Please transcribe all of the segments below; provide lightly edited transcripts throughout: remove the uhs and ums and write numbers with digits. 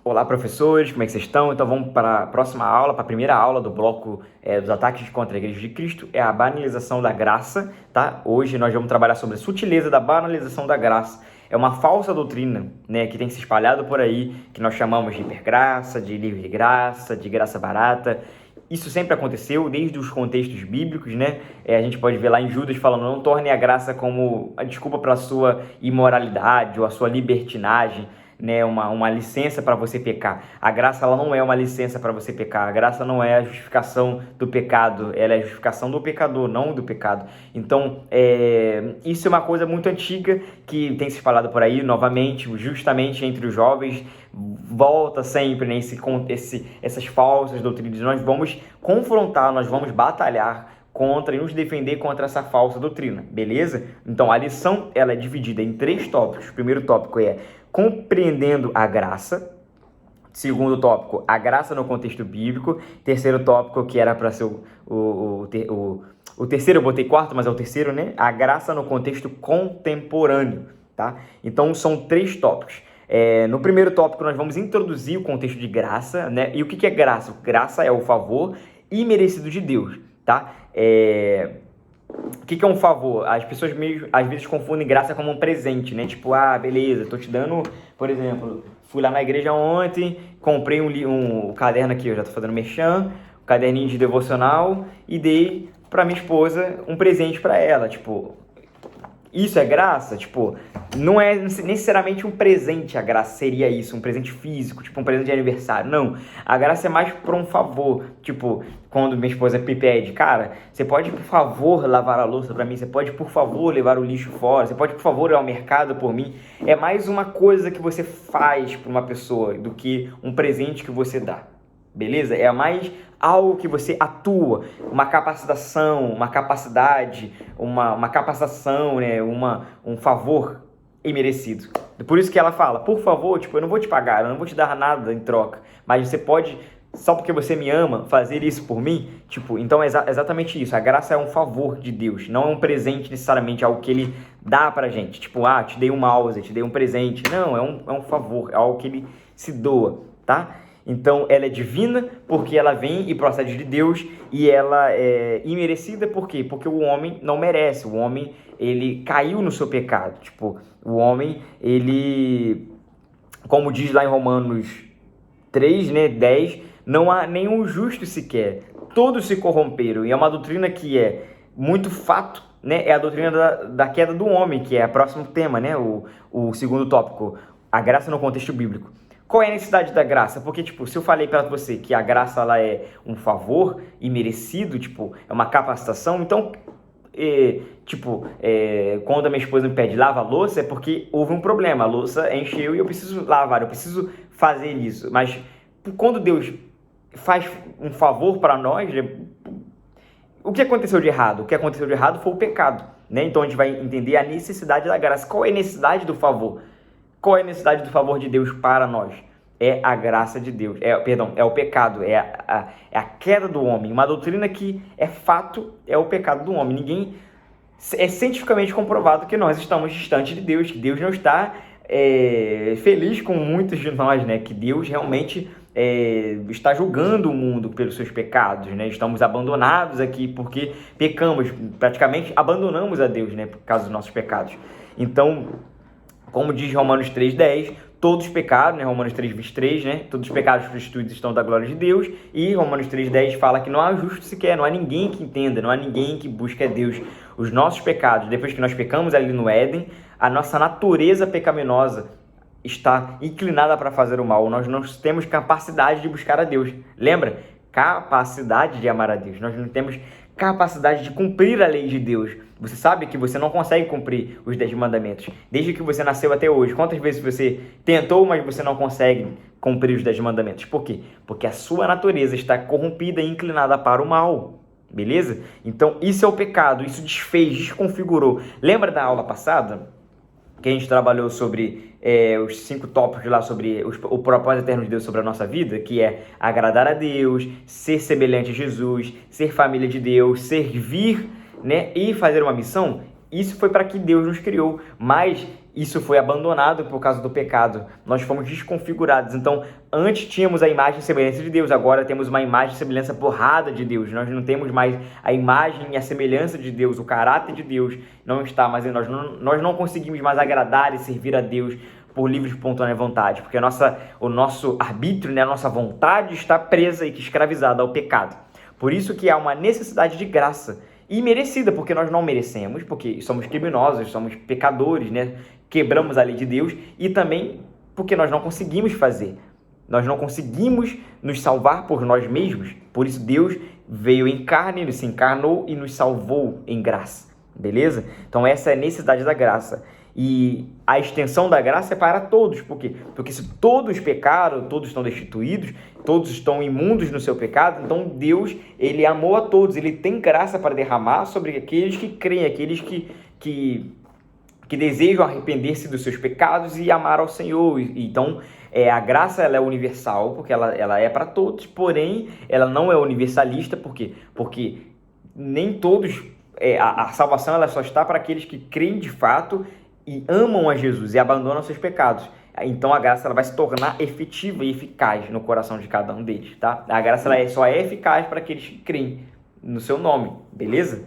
Olá, professores, como é que vocês estão? Então vamos para a próxima aula, para a primeira aula do bloco dos ataques contra a Igreja de Cristo, é a banalização da graça, tá? Hoje nós vamos trabalhar sobre a sutileza da banalização da graça. É uma falsa doutrina, né, que tem se espalhado por aí, que nós chamamos de hipergraça, de livre graça, de graça barata. Isso sempre aconteceu desde os contextos bíblicos, né? A gente pode ver lá em Judas falando, não torne a graça como a desculpa para a sua imoralidade ou a sua libertinagem, né, uma licença para você pecar. A graça ela não é uma licença para você pecar. A graça não é a justificação do pecado. Ela é a justificação do pecador, não do pecado. Então, isso é uma coisa muito antiga que tem se espalhado por aí, novamente, justamente entre os jovens. Volta sempre, né, essas falsas doutrinas. Nós vamos confrontar, nós vamos batalhar contra e nos defender contra essa falsa doutrina, beleza? Então, a lição ela é dividida em 3 tópicos. O primeiro tópico é compreendendo a graça. Segundo tópico, a graça no contexto bíblico. Terceiro tópico, que era para ser o terceiro, eu botei quarto, mas é o terceiro, né? A graça no contexto contemporâneo, tá? Então, são 3 tópicos. No primeiro tópico, nós vamos introduzir o contexto de graça, né? E o que é graça? Graça é o favor imerecido de Deus, tá? O que é um favor? As pessoas às vezes confundem graça como um presente, né? Tipo, beleza, tô te dando, por exemplo, fui lá na igreja ontem, comprei um caderno aqui, eu já tô fazendo merchan, um caderninho de devocional e dei pra minha esposa um presente pra ela, tipo, isso é graça? Tipo, não é necessariamente um presente, a graça seria isso, um presente físico, tipo um presente de aniversário. Não, a graça é mais por um favor. Tipo, quando minha esposa me pede, cara, você pode, por favor, lavar a louça pra mim? Você pode, por favor, levar o lixo fora? Você pode, por favor, ir ao mercado por mim? É mais uma coisa que você faz pra uma pessoa do que um presente que você dá. Beleza? É mais algo que você atua, uma capacitação, uma capacidade, uma capacitação, né? Um favor imerecido. Por isso que ela fala, por favor, tipo, eu não vou te pagar, eu não vou te dar nada em troca, mas você pode, só porque você me ama, fazer isso por mim? Tipo, então é exatamente isso. A graça é um favor de Deus, não é um presente necessariamente, algo que Ele dá pra gente. Tipo, te dei um mouse, te dei um presente. Não, é um favor, é algo que Ele se doa, tá? Então, ela é divina porque ela vem e procede de Deus, e ela é imerecida por quê? Porque o homem não merece, o homem, ele caiu no seu pecado. Tipo, o homem, ele, como diz lá em Romanos 3, né, 10, não há nenhum justo sequer, todos se corromperam, e é uma doutrina que é muito fato, né, é a doutrina da queda do homem, que é o próximo tema, né, o segundo tópico, a graça no contexto bíblico. Qual é a necessidade da graça? Porque, tipo, se eu falei pra você que a graça ela é um favor imerecido, tipo, é uma capacitação, então, quando a minha esposa me pede lava a louça, é porque houve um problema, a louça encheu e eu preciso lavar, eu preciso fazer isso. Mas quando Deus faz um favor para nós, o que aconteceu de errado? O que aconteceu de errado foi o pecado, né? Então a gente vai entender a necessidade da graça. Qual é a necessidade do favor? Qual é a necessidade do favor de Deus para nós? É a graça de Deus, é o pecado, é a queda do homem. Uma doutrina que é fato, é o pecado do homem. É cientificamente comprovado que nós estamos distantes de Deus, que Deus não está feliz com muitos de nós, né? Que Deus realmente está julgando o mundo pelos seus pecados, né? Estamos abandonados aqui porque pecamos, praticamente abandonamos a Deus, né? Por causa dos nossos pecados. Então, como diz Romanos 3,10, todos pecaram, né? Romanos 3,23, né? Todos os pecados constituídos estão da glória de Deus. E Romanos 3,10 fala que não há justo sequer, não há ninguém que entenda, não há ninguém que busque a Deus. Os nossos pecados, depois que nós pecamos ali no Éden, a nossa natureza pecaminosa está inclinada para fazer o mal. Nós não temos capacidade de buscar a Deus. Lembra? Capacidade de amar a Deus. Nós não temos capacidade de cumprir a lei de Deus. Você sabe que você não consegue cumprir os 10 mandamentos. Desde que você nasceu até hoje. Quantas vezes você tentou, mas você não consegue cumprir os 10 mandamentos? Por quê? Porque a sua natureza está corrompida e inclinada para o mal. Beleza? Então, isso é o pecado. Isso desfez, desconfigurou. Lembra da aula passada? Que a gente trabalhou sobre os 5 tópicos lá sobre o propósito eterno de Deus sobre a nossa vida, que é agradar a Deus, ser semelhante a Jesus, ser família de Deus, servir, né, e fazer uma missão. Isso foi para que Deus nos criou, mas isso foi abandonado por causa do pecado. Nós fomos desconfigurados. Então, antes tínhamos a imagem e semelhança de Deus, agora temos uma imagem e semelhança borrada de Deus. Nós não temos mais a imagem e a semelhança de Deus, o caráter de Deus não está mais em nós. Nós não conseguimos mais agradar e servir a Deus por livre e espontânea vontade, porque o nosso arbítrio, né, a nossa vontade está presa e escravizada ao pecado. Por isso que há uma necessidade de graça, imerecida, porque nós não merecemos, porque somos criminosos, somos pecadores, né? Quebramos a lei de Deus, e também porque nós não conseguimos fazer. Nós não conseguimos nos salvar por nós mesmos. Por isso Deus veio em carne, ele se encarnou e nos salvou em graça. Beleza? Então essa é a necessidade da graça. E a extensão da graça é para todos. Por quê? Porque se todos pecaram, todos estão destituídos, todos estão imundos no seu pecado, então Deus, ele amou a todos, ele tem graça para derramar sobre aqueles que creem, aqueles que desejam arrepender-se dos seus pecados e amar ao Senhor. Então, a graça ela é universal, porque ela é para todos, porém, ela não é universalista, por quê? Porque nem todos, a salvação ela só está para aqueles que creem de fato e amam a Jesus e abandonam seus pecados. Então, a graça ela vai se tornar efetiva e eficaz no coração de cada um deles, tá? A graça ela só é eficaz para aqueles que creem no seu nome, beleza?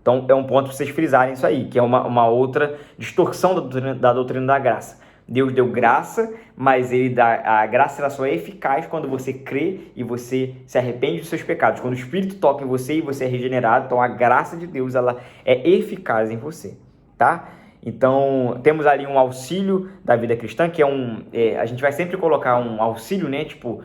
Então, é um ponto para vocês frisarem isso aí, que é uma outra distorção da doutrina da graça. Deus deu graça, mas a graça ela só é eficaz quando você crê e você se arrepende dos seus pecados. Quando o Espírito toca em você e você é regenerado, então a graça de Deus ela é eficaz em você, tá? Então, temos ali um auxílio da vida cristã, que a gente vai sempre colocar um auxílio, né? Tipo,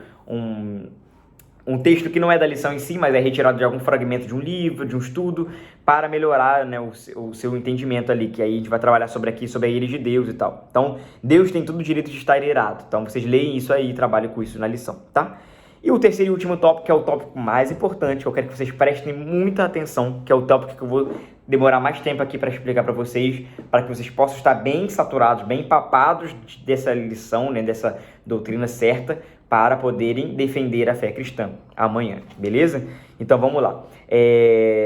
um texto que não é da lição em si, mas é retirado de algum fragmento de um livro, de um estudo, para melhorar, né, o seu entendimento ali, que aí a gente vai trabalhar sobre a ira de Deus e tal. Então, Deus tem todo o direito de estar irado. Então, vocês leem isso aí e trabalhem com isso na lição, tá? E o terceiro e último tópico, que é o tópico mais importante, que eu quero que vocês prestem muita atenção, que é o tópico que eu vou demorar mais tempo aqui para explicar para vocês, para que vocês possam estar bem saturados, bem empapados dessa lição, né, dessa doutrina certa, para poderem defender a fé cristã amanhã, beleza? Então vamos lá.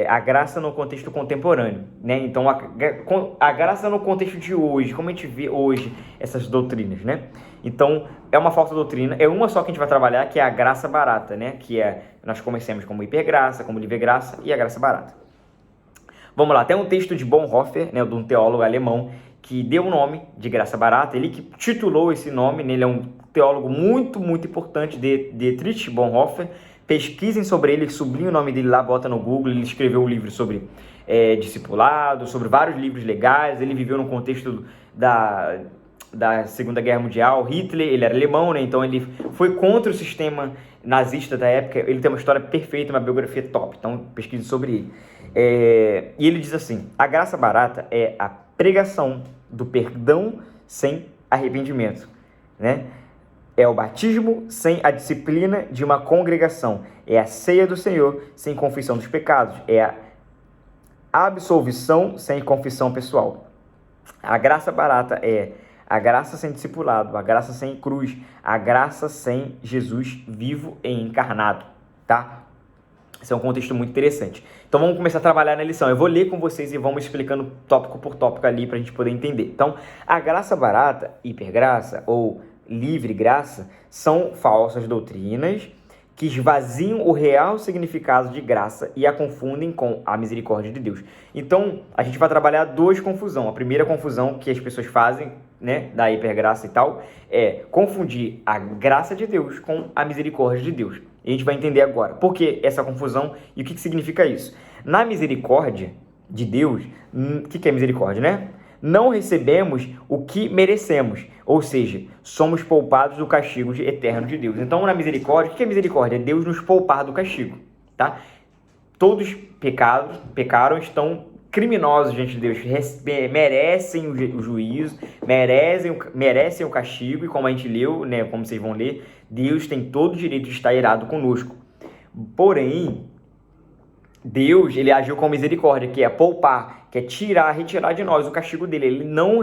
A graça no contexto contemporâneo, né? Então a graça no contexto de hoje, como a gente vê hoje essas doutrinas, né? Então é uma falsa doutrina, é uma só que a gente vai trabalhar, que é a graça barata, né? Nós conhecemos como hipergraça, como livre-graça e a graça barata. Vamos lá, tem um texto de Bonhoeffer, né, de um teólogo alemão, que deu o nome de graça barata, ele que titulou esse nome, né, ele é um teólogo muito, muito importante, Dietrich Bonhoeffer. Pesquisem sobre ele, sublinhem o nome dele lá, bota no Google, ele escreveu um livro sobre discipulado, sobre vários livros legais, ele viveu no contexto da Segunda Guerra Mundial, Hitler, ele era alemão, né, então ele foi contra o sistema nazista da época, ele tem uma história perfeita, uma biografia top, então pesquise sobre ele. E ele diz assim: a graça barata é a pregação do perdão sem arrependimento, né? É o batismo sem a disciplina de uma congregação, é a ceia do Senhor sem confissão dos pecados, é a absolvição sem confissão pessoal. A graça barata é a graça sem discipulado, a graça sem cruz, a graça sem Jesus vivo e encarnado, tá? Esse é um contexto muito interessante. Então vamos começar a trabalhar na lição. Eu vou ler com vocês e vamos explicando tópico por tópico ali para a gente poder entender. Então, a graça barata, hipergraça ou livre graça são falsas doutrinas que esvaziam o real significado de graça e a confundem com a misericórdia de Deus. Então, a gente vai trabalhar duas confusões. A primeira confusão que as pessoas fazem, né, da hipergraça e tal, é confundir a graça de Deus com a misericórdia de Deus. E a gente vai entender agora por que essa confusão e o que significa isso. Na misericórdia de Deus, o que é misericórdia, né? Não recebemos o que merecemos, ou seja, somos poupados do castigo eterno de Deus. Então, na misericórdia, o que é misericórdia? É Deus nos poupar do castigo, tá? Todos pecaram, estão criminosos diante de Deus, merecem o juízo, merecem o castigo, e como a gente leu, né, como vocês vão ler, Deus tem todo o direito de estar irado conosco. Porém, Deus, ele agiu com misericórdia, que é poupar, que é retirar de nós o castigo dele. Ele não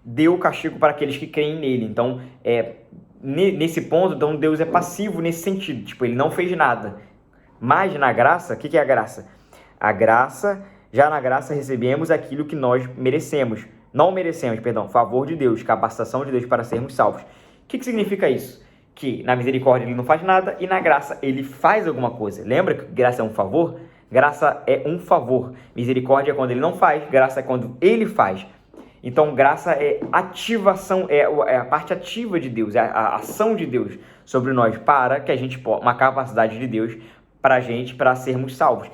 deu o castigo para aqueles que creem nele. Então, nesse ponto, então Deus é passivo nesse sentido. Tipo, ele não fez nada. Mas na graça, o que é a graça? Já na graça recebemos aquilo que nós merecemos. Não merecemos, perdão, favor de Deus, capacitação de Deus para sermos salvos. O que significa isso? Que na misericórdia ele não faz nada e na graça ele faz alguma coisa. Lembra que graça é um favor? Graça é um favor. Misericórdia é quando ele não faz, graça é quando ele faz. Então, graça é ativação, é a parte ativa de Deus, é a ação de Deus sobre nós, para que a gente possa, uma capacidade de Deus para a gente, para sermos salvos.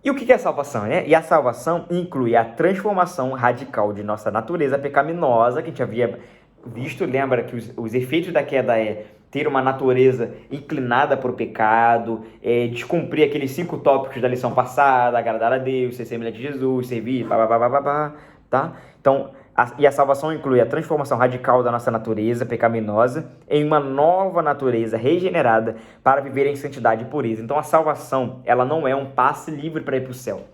E o que é salvação, né? E a salvação inclui a transformação radical de nossa natureza pecaminosa, que a gente havia visto. Lembra que os efeitos da queda é ter uma natureza inclinada para o pecado, descumprir aqueles 5 tópicos da lição passada, agradar a Deus, ser semelhante a Jesus, servir, tá? Então, a salvação inclui a transformação radical da nossa natureza pecaminosa em uma nova natureza regenerada para viver em santidade e pureza. Então, a salvação, ela não é um passe livre para ir para o céu.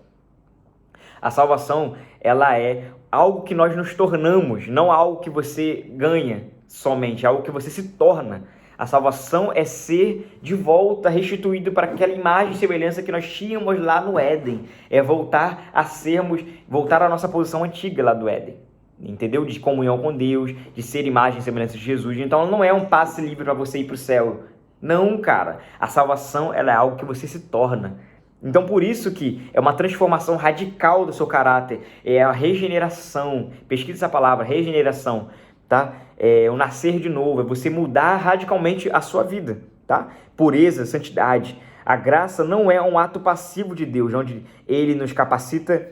A salvação, ela é algo que nós nos tornamos, não algo que você ganha somente, é algo que você se torna. A salvação é ser de volta restituído para aquela imagem e semelhança que nós tínhamos lá no Éden. É voltar à nossa posição antiga lá do Éden. Entendeu? De comunhão com Deus, de ser imagem e semelhança de Jesus. Então não é um passe livre para você ir para o céu. Não, cara. A salvação, ela é algo que você se torna. Então por isso que é uma transformação radical do seu caráter. É a regeneração. Pesquisa essa palavra, regeneração. Tá? É o nascer de novo, é você mudar radicalmente a sua vida, tá? Pureza, santidade. A graça não é um ato passivo de Deus, onde ele nos capacita,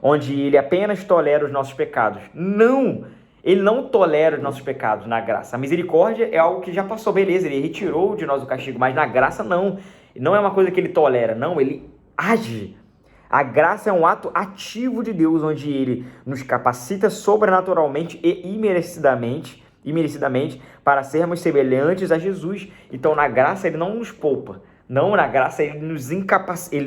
onde ele apenas tolera os nossos pecados. Não! Ele não tolera os nossos pecados na graça. A misericórdia é algo que já passou, beleza, ele retirou de nós o castigo, mas na graça não. Não é uma coisa que ele tolera, não, ele age. A graça é um ato ativo de Deus, onde ele nos capacita sobrenaturalmente e imerecidamente para sermos semelhantes a Jesus. Então, na graça, ele não nos poupa. Não, na graça, ele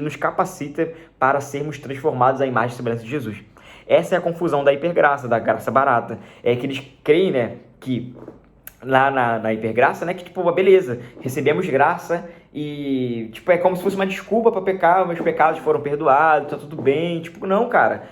nos capacita para sermos transformados à imagem e semelhança de Jesus. Essa é a confusão da hipergraça, da graça barata. É que eles creem, né, que lá na hipergraça, né, que tipo, beleza, recebemos graça e tipo, é como se fosse uma desculpa para pecar, meus pecados foram perdoados, tá tudo bem. Tipo, não, cara.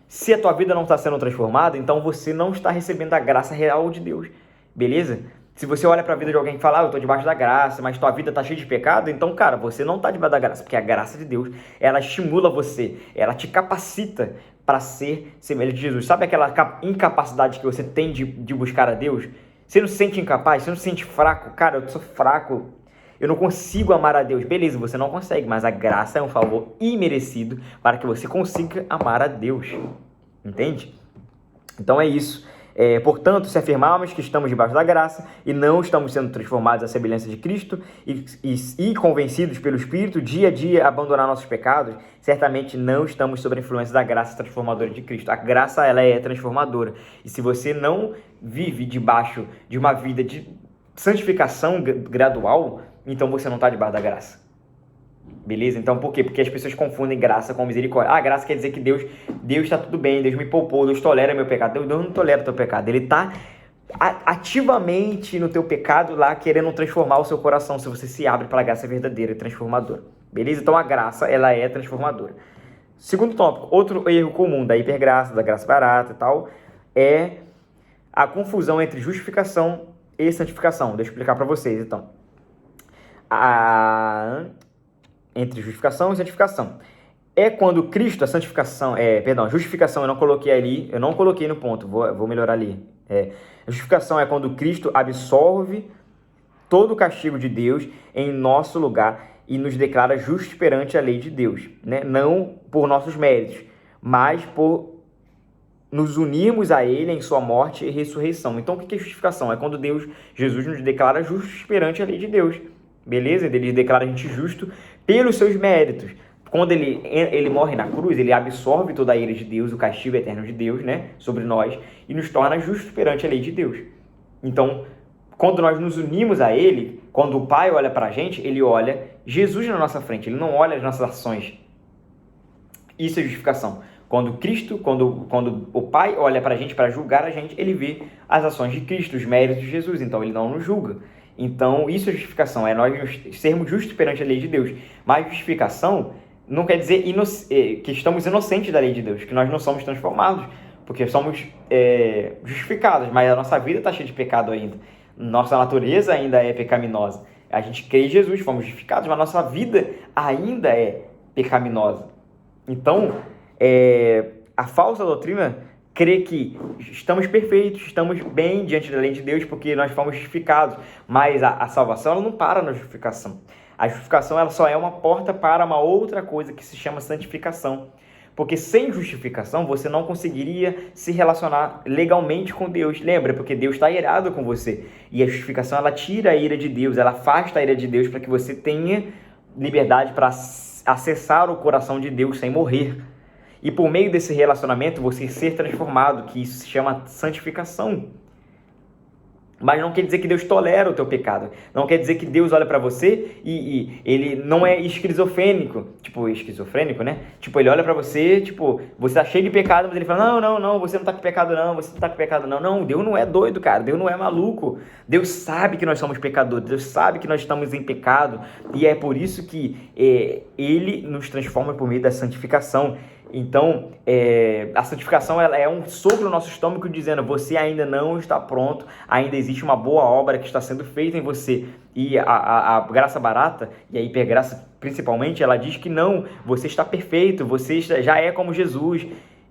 Se a tua vida não está sendo transformada, então você não está recebendo a graça real de Deus, beleza? Se você olha para a vida de alguém e fala, eu estou debaixo da graça, mas tua vida está cheia de pecado, então, cara, você não está debaixo da graça, porque a graça de Deus, ela estimula você, ela te capacita para ser semelhante de Jesus. Sabe aquela incapacidade que você tem de buscar a Deus? Você não se sente incapaz? Você não se sente fraco? Cara, eu sou fraco, eu não consigo amar a Deus. Beleza, você não consegue, mas a graça é um favor imerecido para que você consiga amar a Deus. Entende? Então é isso. Portanto, se afirmarmos que estamos debaixo da graça e não estamos sendo transformados à semelhança de Cristo e convencidos pelo Espírito, dia a dia, a abandonar nossos pecados, certamente não estamos sob a influência da graça transformadora de Cristo. A graça, ela é transformadora. E se você não vive debaixo de uma vida de santificação gradual, então você não está debaixo da graça. Beleza? Então, por quê? Porque as pessoas confundem graça com misericórdia. Graça quer dizer que Deus está tudo bem, Deus me poupou, Deus tolera meu pecado. Deus não tolera o teu pecado. Ele está ativamente no teu pecado lá, querendo transformar o seu coração, se você se abre para a graça verdadeira e transformadora. Beleza? Então, a graça, ela é transformadora. Segundo tópico, outro erro comum da hipergraça, da graça barata e tal, é a confusão entre justificação e santificação. Deixa eu explicar para vocês, então. Entre justificação e santificação. É quando Cristo, a santificação, justificação eu não coloquei ali, eu não coloquei no ponto, vou melhorar ali. A justificação é quando Cristo absorve todo o castigo de Deus em nosso lugar e nos declara justos perante a lei de Deus, né? Não por nossos méritos, mas por nos unirmos a Ele em sua morte e ressurreição. Então, o que é justificação? É quando Jesus nos declara justos perante a lei de Deus. Beleza? Ele declara a gente justo pelos seus méritos. Quando ele morre na cruz, ele absorve toda a ira de Deus, o castigo eterno de Deus, né, sobre nós, e nos torna justos perante a lei de Deus. Então, quando nós nos unimos a Ele, quando o Pai olha para a gente, Ele olha Jesus na nossa frente, Ele não olha as nossas ações. Isso é justificação. Quando o Pai olha para a gente, para julgar a gente, Ele vê as ações de Cristo, os méritos de Jesus, então Ele não nos julga. Então, isso é justificação, é nós sermos justos perante a lei de Deus. Mas justificação não quer dizer que estamos inocentes da lei de Deus, que nós não somos transformados, porque somos justificados, mas a nossa vida está cheia de pecado ainda. Nossa natureza ainda é pecaminosa. A gente crê em Jesus, fomos justificados, mas nossa vida ainda é pecaminosa. Então, a falsa doutrina crê que estamos perfeitos, estamos bem diante da lei de Deus porque nós fomos justificados, mas a salvação ela não para na justificação. A justificação ela só é uma porta para uma outra coisa que se chama santificação. Porque sem justificação você não conseguiria se relacionar legalmente com Deus. Lembra? Porque Deus está irado com você. E a justificação ela tira a ira de Deus, ela afasta a ira de Deus para que você tenha liberdade para acessar o coração de Deus sem morrer. E por meio desse relacionamento você ser transformado, que isso se chama santificação. Mas não quer dizer que Deus tolera o teu pecado. Não quer dizer que Deus olha para você e ele não é esquizofrênico. Tipo, esquizofrênico, né? Tipo, ele olha para você, tipo, você tá cheio de pecado, mas ele fala, não, você não tá com pecado não, você não tá com pecado não. Não, Deus não é doido, cara. Deus não é maluco. Deus sabe que nós somos pecadores. Deus sabe que nós estamos em pecado. E é por isso que ele nos transforma por meio da santificação. Então, a santificação ela é um sopro no nosso estômago dizendo, você ainda não está pronto, ainda existe uma boa obra que está sendo feita em você. E a graça barata, e a hipergraça principalmente, ela diz que não, você está perfeito, você já é como Jesus,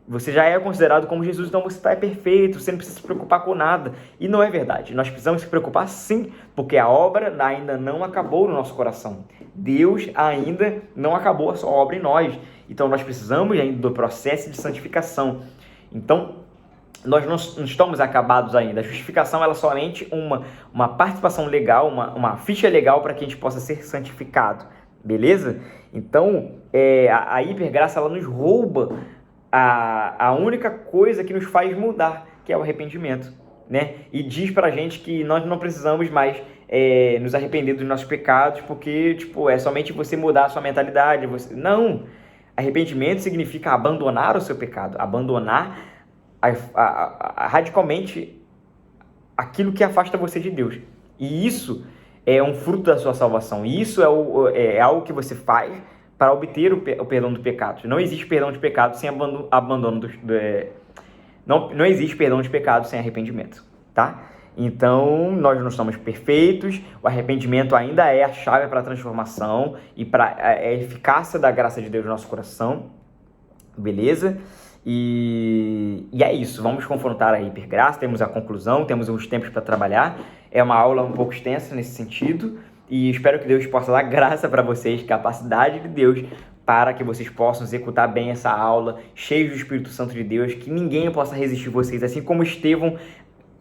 você já é considerado como Jesus, então você está perfeito, você não precisa se preocupar com nada. E não é verdade, nós precisamos se preocupar sim, porque a obra ainda não acabou no nosso coração. Deus ainda não acabou a sua obra em nós. Então nós precisamos ainda do processo de santificação. Então nós não estamos acabados ainda. A justificação ela é somente uma participação legal, uma ficha legal para que a gente possa ser santificado. Beleza? Então a hipergraça ela nos rouba a única coisa que nos faz mudar, que é o arrependimento, né? E diz pra gente que nós não precisamos mais nos arrepender dos nossos pecados, porque tipo, é somente você mudar a sua mentalidade. Não! Arrependimento significa abandonar o seu pecado, abandonar radicalmente aquilo que afasta você de Deus. E isso é um fruto da sua salvação. E isso é algo que você faz para obter o perdão do pecado. Não existe perdão de pecado sem abandono não existe perdão de pecado sem arrependimento, tá? Então, nós não somos perfeitos, o arrependimento ainda é a chave para a transformação e para a eficácia da graça de Deus no nosso coração, beleza? E é isso, vamos confrontar a hipergraça, temos a conclusão, temos uns tempos para trabalhar, é uma aula um pouco extensa nesse sentido, e espero que Deus possa dar graça para vocês, capacidade de Deus, para que vocês possam executar bem essa aula, cheios do Espírito Santo de Deus, que ninguém possa resistir vocês, assim como Estevão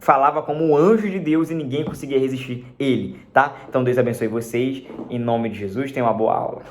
falava como um anjo de Deus e ninguém conseguia resistir ele, tá? Então Deus abençoe vocês, em nome de Jesus, tenham uma boa aula.